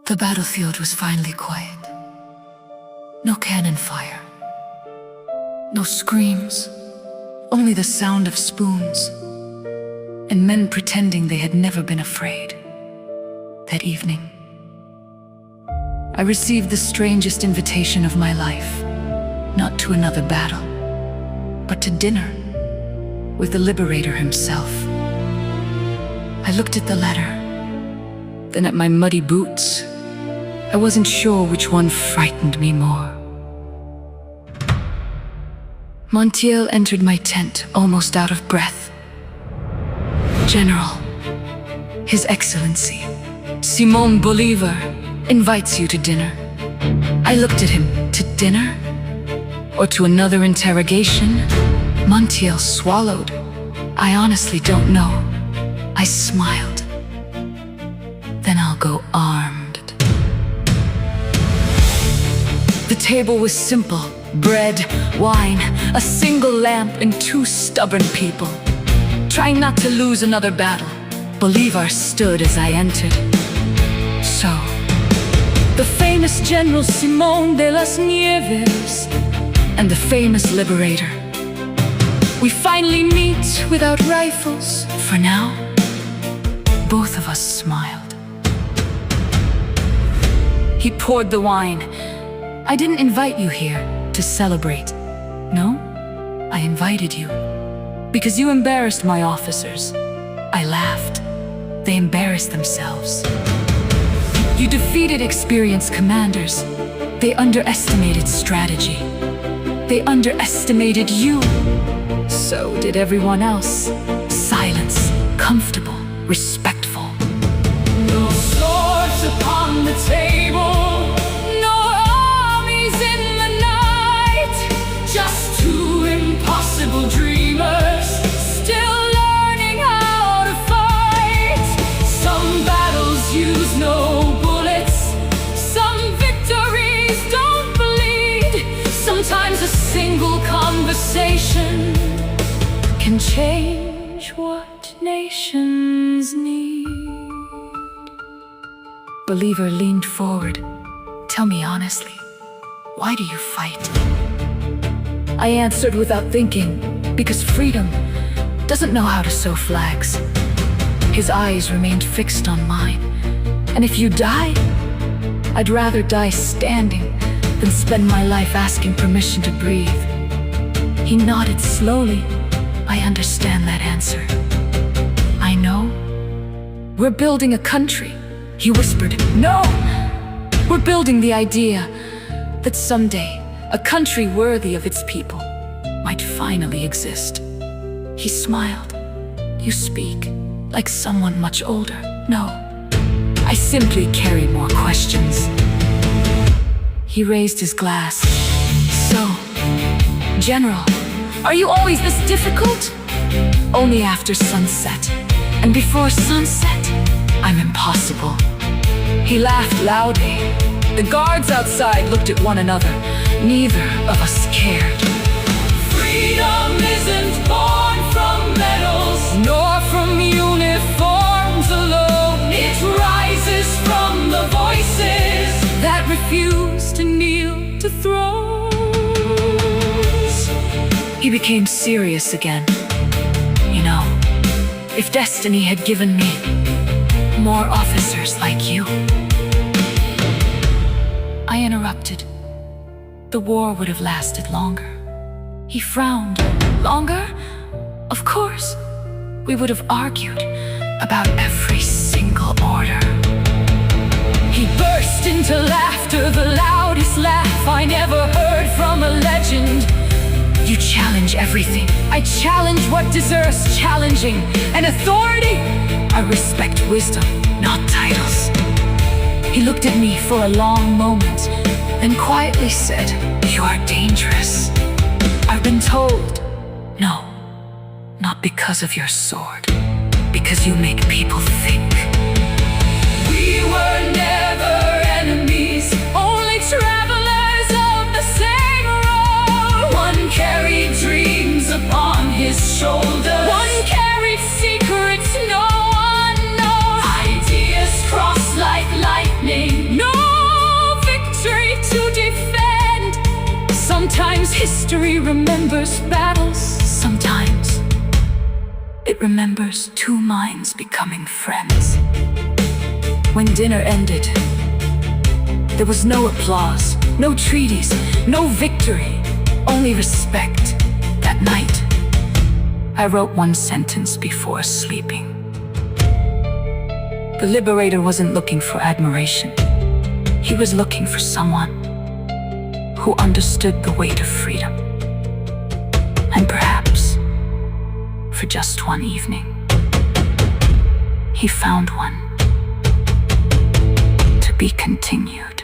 The battlefield was finally quiet. No cannon fire. No screams. Only the sound of spoons. And men pretending they had never been afraid. That evening, I received the strangest invitation of my life. Not to another battle, but to dinner with the Liberator himself. I looked at the letter, then at my muddy boots. I wasn't sure which one frightened me more. Montiel entered my tent, almost out of breath. General, His Excellency, Simón Bolívar, invites you to dinner. I looked at him. To dinner? Or to another interrogation? Montiel swallowed. I honestly don't know. I smiled. Then I'll go armed. The table was simple. Bread, wine, a single lamp, and two stubborn people. Trying not to lose another battle, Bolivar stood as I entered. So, the famous General Simón de las Nieves and the famous Liberator. We finally meet without rifles. For now, both of us smiled. He poured the wine. I didn't invite you here to celebrate. No, I invited you because you embarrassed my officers. I laughed. They embarrassed themselves. You defeated experienced commanders. They underestimated strategy. They underestimated you. So did everyone else. Silence, comfortable, respectful. No swords upon the table. No armies in the night. Just two impossible dreamers, still learning how to fight. Some battles use no bullets. Some victories don't bleed. Sometimes a single conversation can change what nations need. Believer leaned forward. Tell me honestly, why do you fight? I answered without thinking, because freedom doesn't know how to sew flags. His eyes remained fixed on mine. And if you die, I'd rather die standing than spend my life asking permission to breathe. He nodded slowly. I understand that answer. I know. We're building a country. He whispered, no! We're building the idea that someday a country worthy of its people might finally exist. He smiled. You speak like someone much older. No, I simply carry more questions. He raised his glass. So, General, are you always this difficult? Only after sunset. And before sunset, I'm impossible. He laughed loudly. The guards outside looked at one another. Neither of us cared. Freedom isn't born from medals, nor from uniforms alone. It rises from the voices that refuse to kneel to thrones. He became serious again. You know, if destiny had given me more officers like you. I interrupted. The war would have lasted longer. He frowned. Longer? Of course. We would have argued about every single order. He burst into laughter, the loudest laugh I never heard from a legend. You challenge everything. I challenge what deserves challenging. And authority? I respect wisdom, not titles. He looked at me for a long moment, then quietly said, you are dangerous. I've been told. No, not because of your sword, because you make people think. We were never enemies, only travelers of the same road. One carried dreams upon his shoulder. One carried secrets no one knows. Ideas cross like lightning. No History remembers battles sometimes. It remembers two minds becoming friends. When dinner ended, there was no applause, no treaties, no victory, only respect. That night, I wrote one sentence before sleeping. The Liberator wasn't looking for admiration. He was looking for someone who understood the weight of freedom. And perhaps, for just one evening, he found one. To be continued.